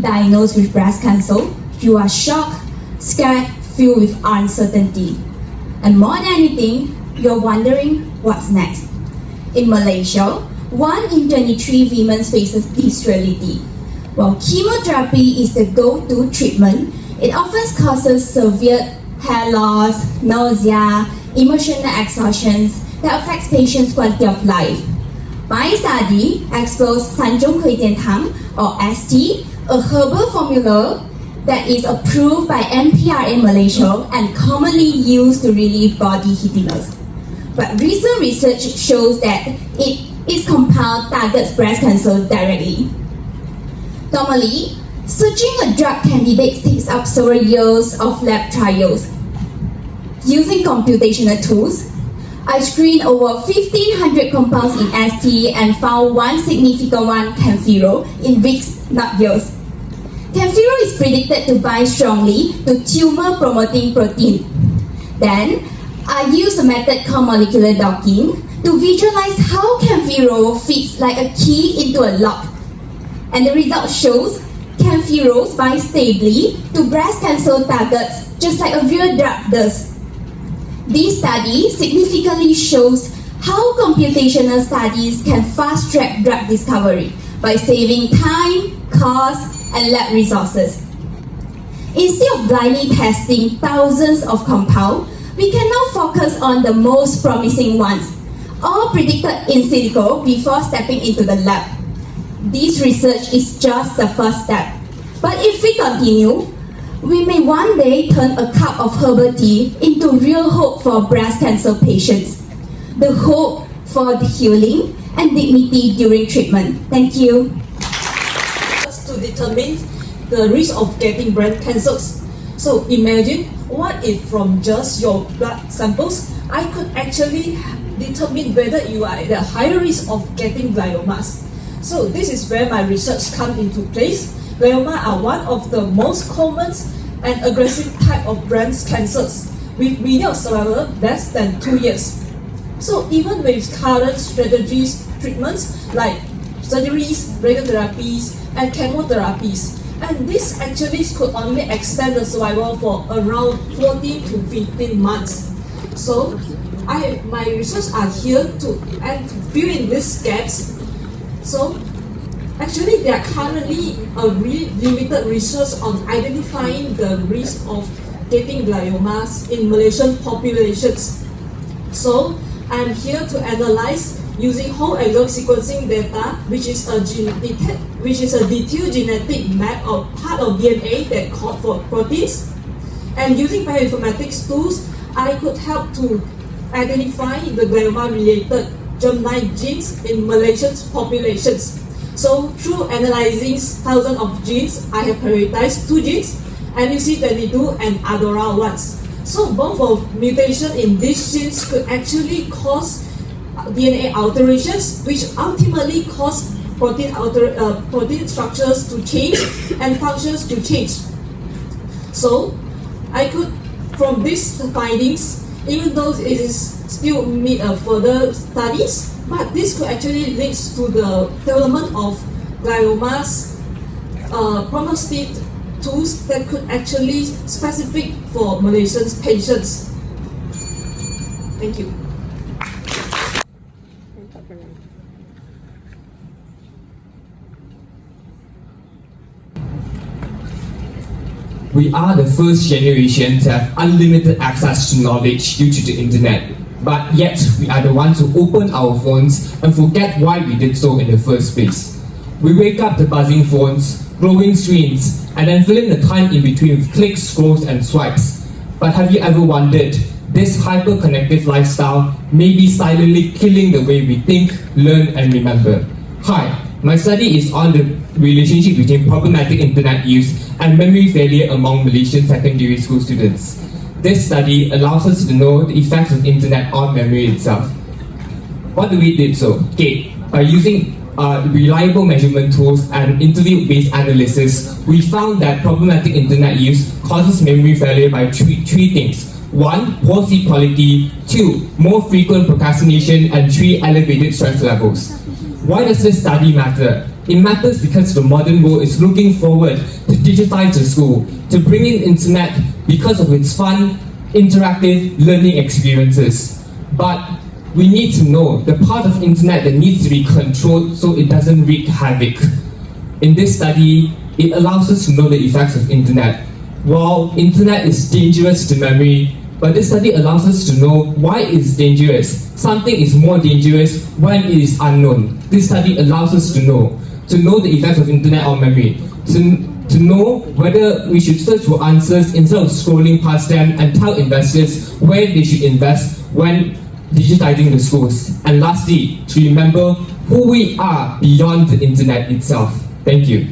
diagnosed with breast cancer, you are shocked, scared, filled with uncertainty. And more than anything, you're wondering what's next. In Malaysia, 1 in 23 women faces this reality. While chemotherapy is the go-to treatment, it often causes severe hair loss, nausea, emotional exhaustion that affects patients' quality of life. My study explores Sanjung Kuitiantam, or ST, a herbal formula that is approved by MPR in Malaysia and commonly used to relieve body heatiness. But recent research shows that its compound targets breast cancer directly. Normally, searching a drug candidate takes up several years of lab trials. Using computational tools, I screened over 1,500 compounds in ST and found one significant one, Camphiro, in weeks, not years. Camphiro is predicted to bind strongly to tumor-promoting protein. Then, I used a method called molecular docking to visualize how Camphiro fits like a key into a lock. And the result shows Camphiro binds stably to breast cancer targets just like a real drug does. This study significantly shows how computational studies can fast-track drug discovery by saving time, cost, and lab resources. Instead of blindly testing thousands of compounds, we can now focus on the most promising ones, all predicted in silico before stepping into the lab. This research is just the first step. But if we continue, we may one day turn a cup of herbal tea into real hope for breast cancer patients. The hope for the healing and dignity during treatment. Thank you. To determine the risk of getting breast cancers. So imagine, what if from just your blood samples, I could actually determine whether you are at a higher risk of getting gliomas. So this is where my research comes into place. Glioma are one of the most common and aggressive type of breast cancers, with median survival less than 2 years. So even with current strategies, treatments like surgeries, radiotherapies, and chemotherapies, and this actually could only extend the survival for around 14 to 15 months. So my research are here to fill in these gaps. So actually there are currently a really limited research on identifying the risk of getting gliomas in Malaysian populations. So I'm here to analyze using whole exome sequencing data, which is a detailed genetic map of part of DNA that code for proteins. And using bioinformatics tools, I could help to identify the glioma-related germline genes in Malaysian populations. So through analyzing thousands of genes, I have prioritized 2 genes, MUC22 and ADORA ones. So both of mutation in these genes could actually cause DNA alterations, which ultimately cause protein structures to change and functions to change. So I could, from these findings, even though it is still need further studies, but this could actually lead to the development of gliomas, prognostic tools that could actually specific for Malaysian patients. Thank you. We are the first generation to have unlimited access to knowledge due to the internet. But yet, we are the ones who open our phones and forget why we did so in the first place. We wake up to buzzing phones, glowing screens, and then filling the time in between with clicks, scrolls, and swipes. But have you ever wondered, this hyper-connective lifestyle may be silently killing the way we think, learn, and remember? Hi, my study is on the relationship between problematic internet use and memory failure among Malaysian secondary school students. This study allows us to know the effects of internet on memory itself. What do we do so? Okay, by using reliable measurement tools and interview-based analysis, we found that problematic internet use causes memory failure by three things. 1. Poor sleep quality. 2. More frequent procrastination. And 3. Elevated stress levels. Why does this study matter? It matters because the modern world is looking forward to digitize the school, to bring in internet because of its fun, interactive learning experiences. But we need to know the part of internet that needs to be controlled so it doesn't wreak havoc. In this study, it allows us to know the effects of internet. While internet is dangerous to memory, but this study allows us to know why it is dangerous. Something is more dangerous when it is unknown. This study allows us to know the effects of internet on memory, to know whether we should search for answers instead of scrolling past them, and tell investors where they should invest when digitizing the schools. And lastly, to remember who we are beyond the internet itself. Thank you.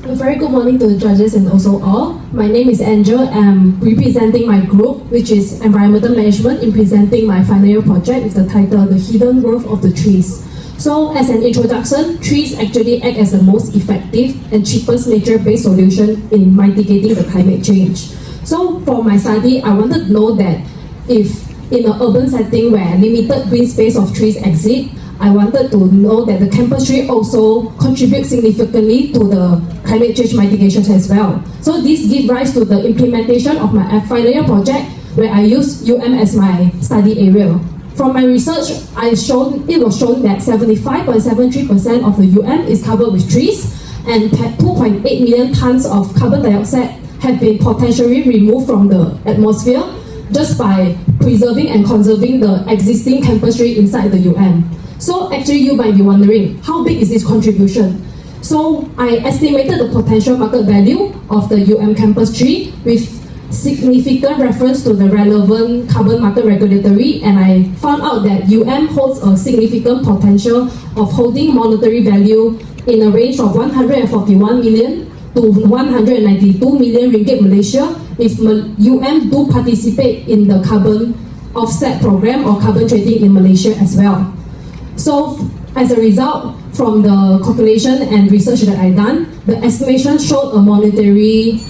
A very good morning to the judges and also all. My name is Angel. I'm representing my group, which is Environmental Management, in presenting my final year project with the title The Hidden Worth of the Trees. So as an introduction, trees actually act as the most effective and cheapest nature-based solution in mitigating the climate change. So for my study, I wanted to know that if in an urban setting where limited green space of trees exist, I wanted to know that the campus tree also contributes significantly to the climate change mitigation as well. So this gives rise to the implementation of my final year project, where I use as my study area. From my research, it was shown that 75.73% of the is covered with trees, and 2.8 million tons of carbon dioxide have been potentially removed from the atmosphere just by preserving and conserving the existing campus tree inside the So actually you might be wondering, how big is this contribution? So I estimated the potential market value of the campus tree with significant reference to the relevant carbon market regulatory, and I found out that holds a significant potential of holding monetary value in a range of 141 million to 192 million ringgit Malaysia if do participate in the carbon offset program or carbon trading in Malaysia as well. So as a result, from the calculation and research that I done, the estimation showed a monetary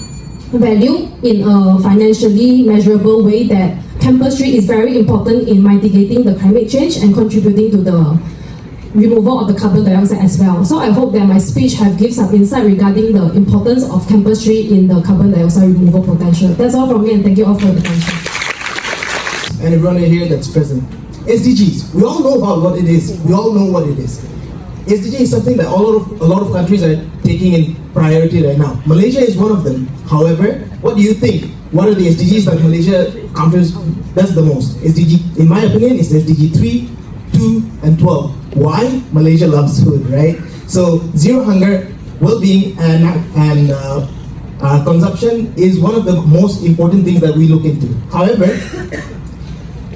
value in a financially measurable way that campus tree is very important in mitigating the climate change and contributing to the removal of the carbon dioxide as well. So I hope that my speech have given some insight regarding the importance of campus tree in the carbon dioxide removal potential. That's all from me, and thank you all for the attention. And everyone here that's present. SDGs, we all know about what it is. We all know what it is. SDG is something that a lot of countries are taking in priority right now. Malaysia is one of them. However, what do you think? What are the SDGs that Malaysia does the most? SDG, in my opinion, is SDG 3, 2, and 12. Why? Malaysia loves food, right? So zero hunger, well-being, and consumption is one of the most important things that we look into. However,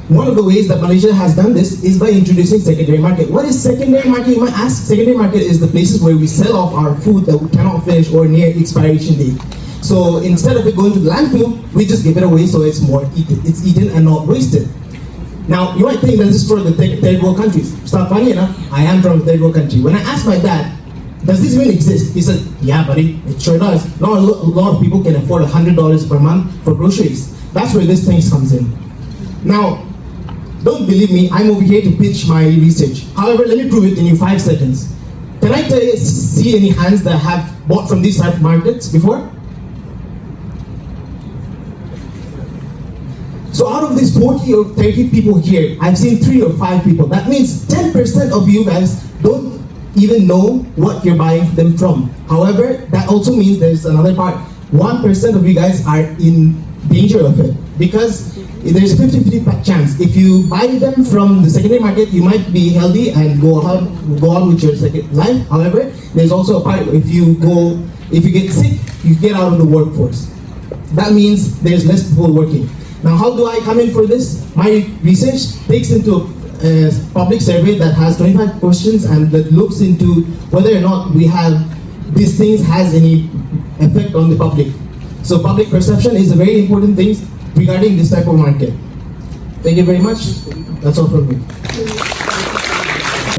one of the ways that Malaysia has done this is by introducing secondary market. What is secondary market, you might ask? Secondary market is the places where we sell off our food that we cannot finish or near expiration date. So instead of it going to the landfill, we just give it away so it's eaten and not wasted. Now, you might think that this is for the third world countries. So funny enough, I am from a third world country. When I asked my dad, does this even exist? He said, yeah, buddy, it sure does. Not a lot of people can afford $100 per month for groceries. That's where this thing comes in. Now, don't believe me, I'm over here to pitch my research. However, let me prove it in 5 seconds. Can I see any hands that have bought from these type of markets before? So out of these 40 or 30 people here, I've seen 3 or 5 people. That means 10% of you guys don't even know what you're buying them from. However, that also means there's another part. 1% of you guys are in danger of it, because there's a 50-50 chance. If you buy them from the secondary market, you might be healthy and go on with your second life. However, there's also a part if you get sick, you get out of the workforce. That means there's less people working. Now, how do I come in for this? My research takes into a public survey that has 25 questions and that looks into whether or not these things has any effect on the public. So public perception is a very important thing regarding this type of market. Thank you very much. That's all from me.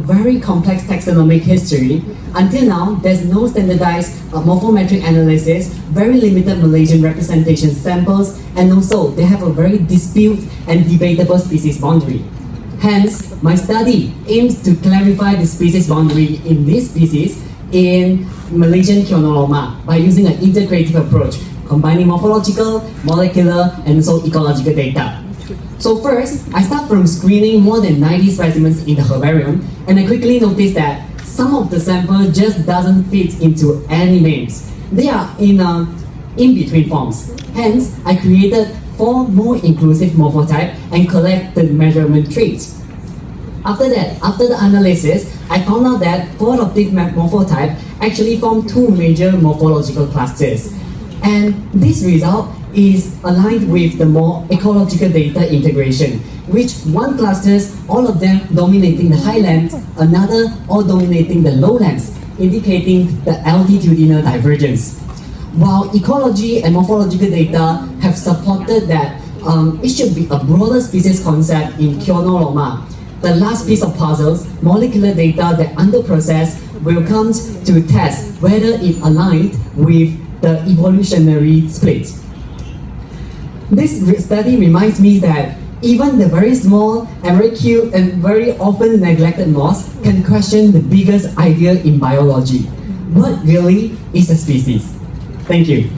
Very complex taxonomic history. Until now, there's no standardized morphometric analysis, very limited Malaysian representation samples, and also they have a very dispute and debatable species boundary. Hence, my study aims to clarify the species boundary in this species in Malaysian Kionoloma by using an integrative approach, combining morphological, molecular, and also ecological data. So first, I start from screening more than 90 specimens in the herbarium, and I quickly noticed that some of the sample just doesn't fit into any names. They are in in-between forms. Hence, I created 4 more inclusive morphotypes and collected measurement traits. After that, after the analysis, I found out that 4 of these morphotypes actually form 2 major morphological clusters. And this result is aligned with the more ecological data integration, which one clusters all of them dominating the highlands, another all dominating the lowlands, indicating the altitudinal divergence. While ecology and morphological data have supported that it should be a broader species concept in Kionoloma, the last piece of puzzles, molecular data that under process will come to test whether it aligned with the evolutionary split. This study reminds me that even the very small and very cute and very often neglected moths can question the biggest idea in biology. What really is a species? Thank you.